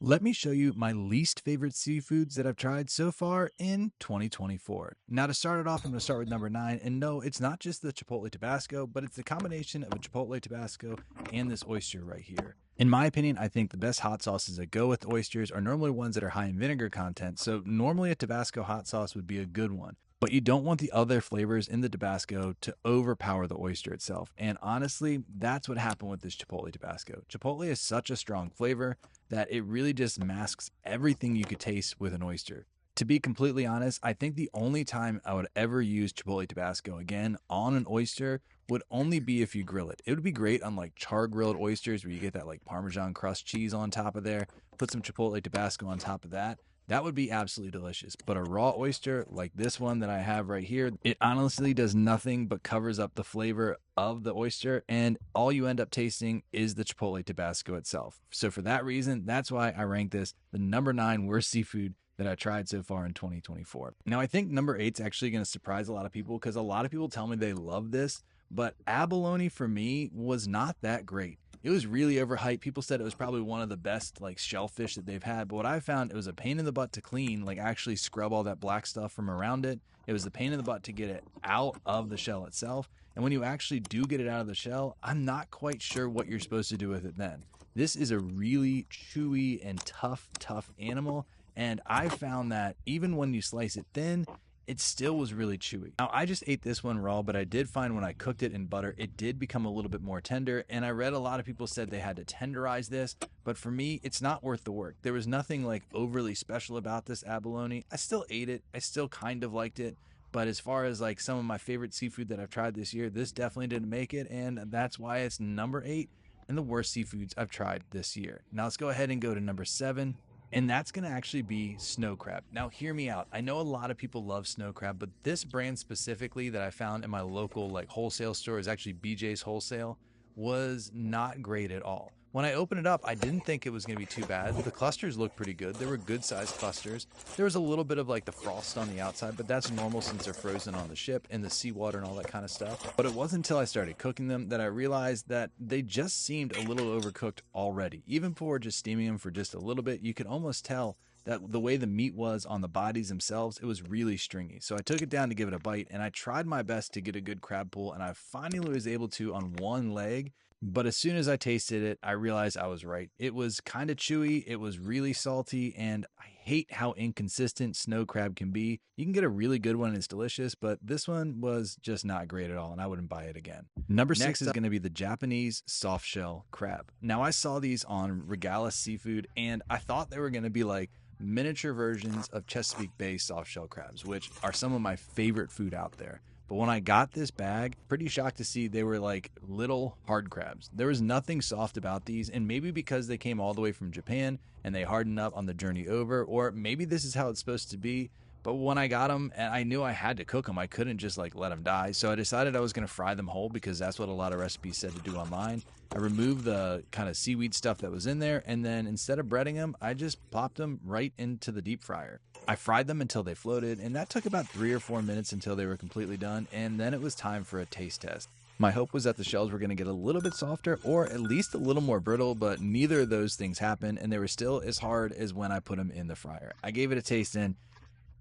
Let me show you my least favorite seafoods that I've tried so far in 2024. Now, to start it off, I'm going to start with number 9. And no, it's not just the Chipotle Tabasco, but it's the combination of a Chipotle Tabasco and this oyster right here. In my opinion, I think the best hot sauces that go with oysters are normally ones that are high in vinegar content. So, normally a Tabasco hot sauce would be a good one. But you don't want the other flavors in the Tabasco to overpower the oyster itself. And honestly, that's what happened with this Chipotle Tabasco. Chipotle is such a strong flavor that it really just masks everything you could taste with an oyster. To be completely honest, I think the only time I would ever use Chipotle Tabasco again on an oyster would only be if you grill it. It would be great on like char grilled oysters where you get that like Parmesan crust cheese on top of there, put some Chipotle Tabasco on top of that. That would be absolutely delicious. But a raw oyster like this one that I have right here, it honestly does nothing but covers up the flavor of the oyster, and all you end up tasting is the Chipotle Tabasco itself. So for that reason, that's why I rank this the number 9 worst seafood that I tried so far in 2024. Now, I think number 8 is actually going to surprise a lot of people because a lot of people tell me they love this, but abalone for me was not that great. It was really overhyped. People said it was probably one of the best like shellfish that they've had. But what I found, it was a pain in the butt to clean, like actually scrub all that black stuff from around it. It was a pain in the butt to get it out of the shell itself. And when you actually do get it out of the shell, I'm not quite sure what you're supposed to do with it then. This is a really chewy and tough animal. And I found that even when you slice it thin, it still was really chewy. Now, I just ate this one raw, but I did find when I cooked it in butter, it did become a little bit more tender. And I read a lot of people said they had to tenderize this, but for me, it's not worth the work. There was nothing like overly special about this abalone. I still ate it. I still kind of liked it. But as far as like some of my favorite seafood that I've tried this year, this definitely didn't make it. And that's why it's number 8 and the worst seafoods I've tried this year. Now let's go ahead and go to number 7, and that's going to actually be snow crab. Now, hear me out. I know a lot of people love snow crab, but this brand specifically that I found in my local like wholesale store is actually BJ's Wholesale, was not great at all. When I opened it up, I didn't think it was going to be too bad. The clusters looked pretty good. They were good sized clusters. There was a little bit of like the frost on the outside, but that's normal since they're frozen on the ship and the seawater and all that kind of stuff. But it wasn't until I started cooking them that I realized that they just seemed a little overcooked already. Even before just steaming them for just a little bit, you could almost tell that the way the meat was on the bodies themselves, it was really stringy. So I took it down to give it a bite, and I tried my best to get a good crab pull, and I finally was able to on one leg. But as soon as I tasted it, I realized I was right. It was kind of chewy, it was really salty, and I hate how inconsistent snow crab can be. You can get a really good one and it's delicious, but this one was just not great at all, and I wouldn't buy it again. Number 6 is going to be the Japanese soft shell crab. Now, I saw these on Regalis Seafood, and I thought they were going to be like miniature versions of Chesapeake Bay soft shell crabs, which are some of my favorite food out there. But when I got this bag, pretty shocked to see they were like little hard crabs. There was nothing soft about these, and maybe because they came all the way from Japan and they hardened up on the journey over, or maybe this is how it's supposed to be. But when I got them, and I knew I had to cook them, I couldn't just like let them die. So I decided I was going to fry them whole because that's what a lot of recipes said to do online. I removed the kind of seaweed stuff that was in there, and then instead of breading them, I just popped them right into the deep fryer. I fried them until they floated, and that took about 3 or 4 minutes until they were completely done, and then it was time for a taste test. My hope was that the shells were going to get a little bit softer or at least a little more brittle, but neither of those things happened, and they were still as hard as when I put them in the fryer. I gave it a taste, and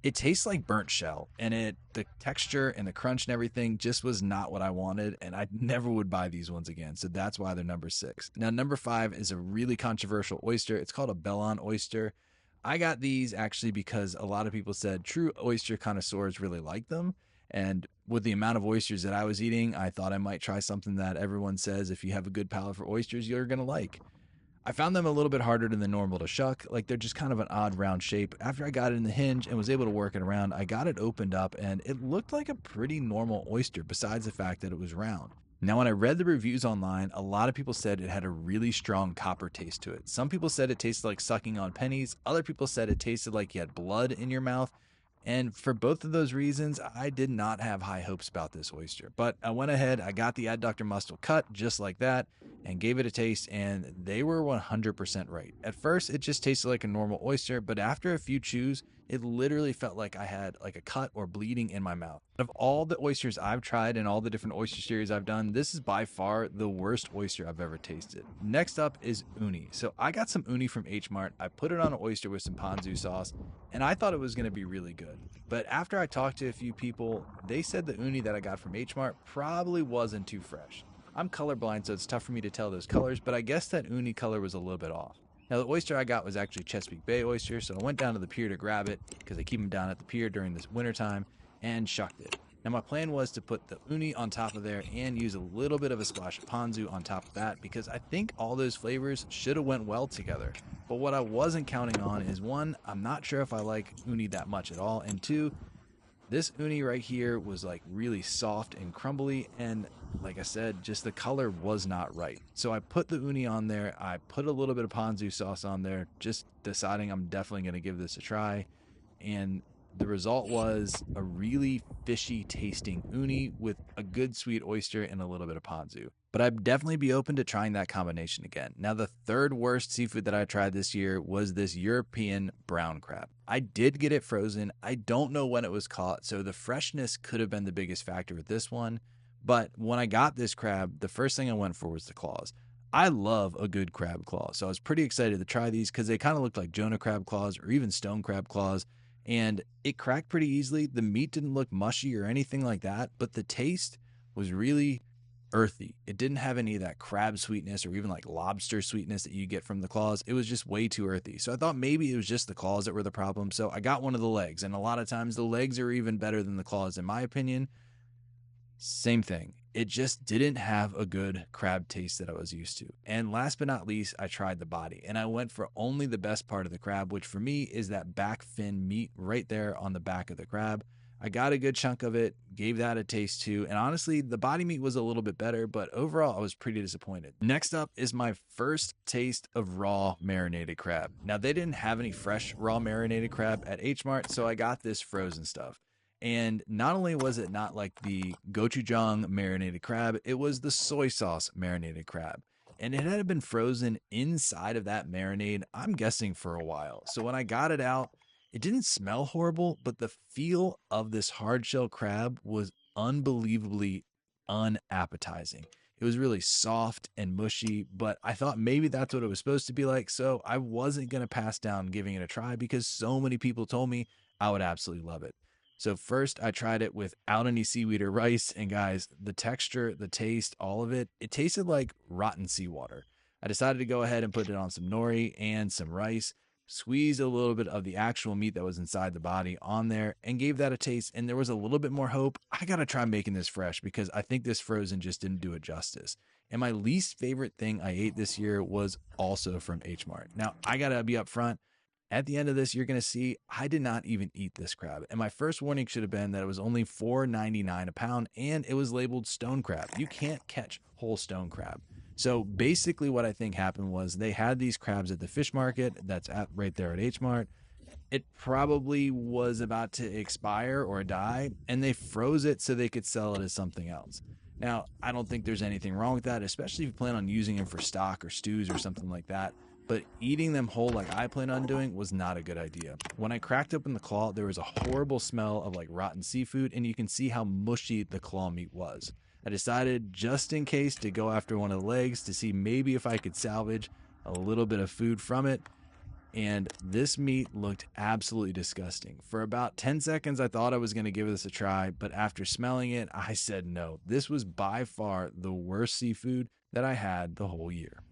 it tastes like burnt shell, and the texture and the crunch and everything just was not what I wanted, and I never would buy these ones again. So that's why they're number 6. Now, number 5 is a really controversial oyster. It's called a Bellon oyster. I got these actually because a lot of people said true oyster connoisseurs really like them. And with the amount of oysters that I was eating, I thought I might try something that everyone says if you have a good palate for oysters, you're going to like. I found them a little bit harder than normal to shuck. Like they're just kind of an odd round shape. After I got it in the hinge and was able to work it around, I got it opened up and it looked like a pretty normal oyster besides the fact that it was round. Now, when I read the reviews online, a lot of people said it had a really strong copper taste to it. Some people said it tasted like sucking on pennies. Other people said it tasted like you had blood in your mouth. And for both of those reasons, I did not have high hopes about this oyster. But I went ahead, I got the Adductor Muscle cut just like that and gave it a taste, and they were 100% right. At first, it just tasted like a normal oyster, but after a few chews, It literally felt like I had like a cut or bleeding in my mouth. Of all the oysters I've tried and all the different oyster series I've done, this is by far the worst oyster I've ever tasted. Next up is uni. So I got some uni from H Mart. I put it on an oyster with some ponzu sauce, and I thought it was going to be really good. But after I talked to a few people, they said the uni that I got from H Mart probably wasn't too fresh. I'm colorblind, so it's tough for me to tell those colors, but I guess that uni color was a little bit off. Now, the oyster I got was actually Chesapeake Bay oyster, so I went down to the pier to grab it because they keep them down at the pier during this wintertime and shucked it. Now, my plan was to put the uni on top of there and use a little bit of a splash of ponzu on top of that because I think all those flavors should have went well together. But what I wasn't counting on is one, I'm not sure if I like uni that much at all, and two, this uni right here was like really soft and crumbly, and like I said, just the color was not right. So I put the uni on there, I put a little bit of ponzu sauce on there, just deciding I'm definitely going to give this a try, and the result was a really fishy tasting uni with a good sweet oyster and a little bit of ponzu. But I'd definitely be open to trying that combination again. Now, the third worst seafood that I tried this year was this European brown crab. I did get it frozen. I don't know when it was caught, so the freshness could have been the biggest factor with this one. But when I got this crab, the first thing I went for was the claws. I love a good crab claw, so I was pretty excited to try these because they kind of looked like Jonah crab claws or even stone crab claws, and it cracked pretty easily. The meat didn't look mushy or anything like that, but the taste was really earthy. It didn't have any of that crab sweetness or even like lobster sweetness that you get from the claws. It was just way too earthy. So I thought maybe it was just the claws that were the problem. So I got one of the legs, and a lot of times the legs are even better than the claws in my opinion. Same thing. It just didn't have a good crab taste that I was used to. And last but not least, I tried the body, and I went for only the best part of the crab, which for me is that back fin meat right there on the back of the crab. I got a good chunk of it, gave that a taste too, and honestly, the body meat was a little bit better, but overall, I was pretty disappointed. Next up is my first taste of raw marinated crab. Now, they didn't have any fresh raw marinated crab at H Mart, so I got this frozen stuff. And not only was it not like the gochujang marinated crab, it was the soy sauce marinated crab. And it had been frozen inside of that marinade, I'm guessing for a while. So when I got it out, it didn't smell horrible, but the feel of this hard shell crab was unbelievably unappetizing. It was really soft and mushy, but I thought maybe that's what it was supposed to be like. So I wasn't going to pass down giving it a try because so many people told me I would absolutely love it. So first I tried it without any seaweed or rice, and guys, the texture, the taste, all of it, it tasted like rotten seawater. I decided to go ahead and put it on some nori and some rice, squeezed a little bit of the actual meat that was inside the body on there and gave that a taste, and there was a little bit more hope. I gotta try making this fresh because I think this frozen just didn't do it justice. And my least favorite thing I ate this year was also from H Mart. Now, I gotta be upfront. At the end of this, you're going to see I did not even eat this crab. And my first warning should have been that it was only $4.99 a pound and it was labeled stone crab. You can't catch whole stone crab. So basically what I think happened was they had these crabs at the fish market that's right there at H Mart. It probably was about to expire or die, and they froze it so they could sell it as something else. Now, I don't think there's anything wrong with that, especially if you plan on using them for stock or stews or something like that. But eating them whole like I plan on doing was not a good idea. When I cracked open the claw, there was a horrible smell of like rotten seafood, and you can see how mushy the claw meat was. I decided just in case to go after one of the legs to see maybe if I could salvage a little bit of food from it. And this meat looked absolutely disgusting. For about 10 seconds, I thought I was going to give this a try, but after smelling it, I said no. This was by far the worst seafood that I had the whole year.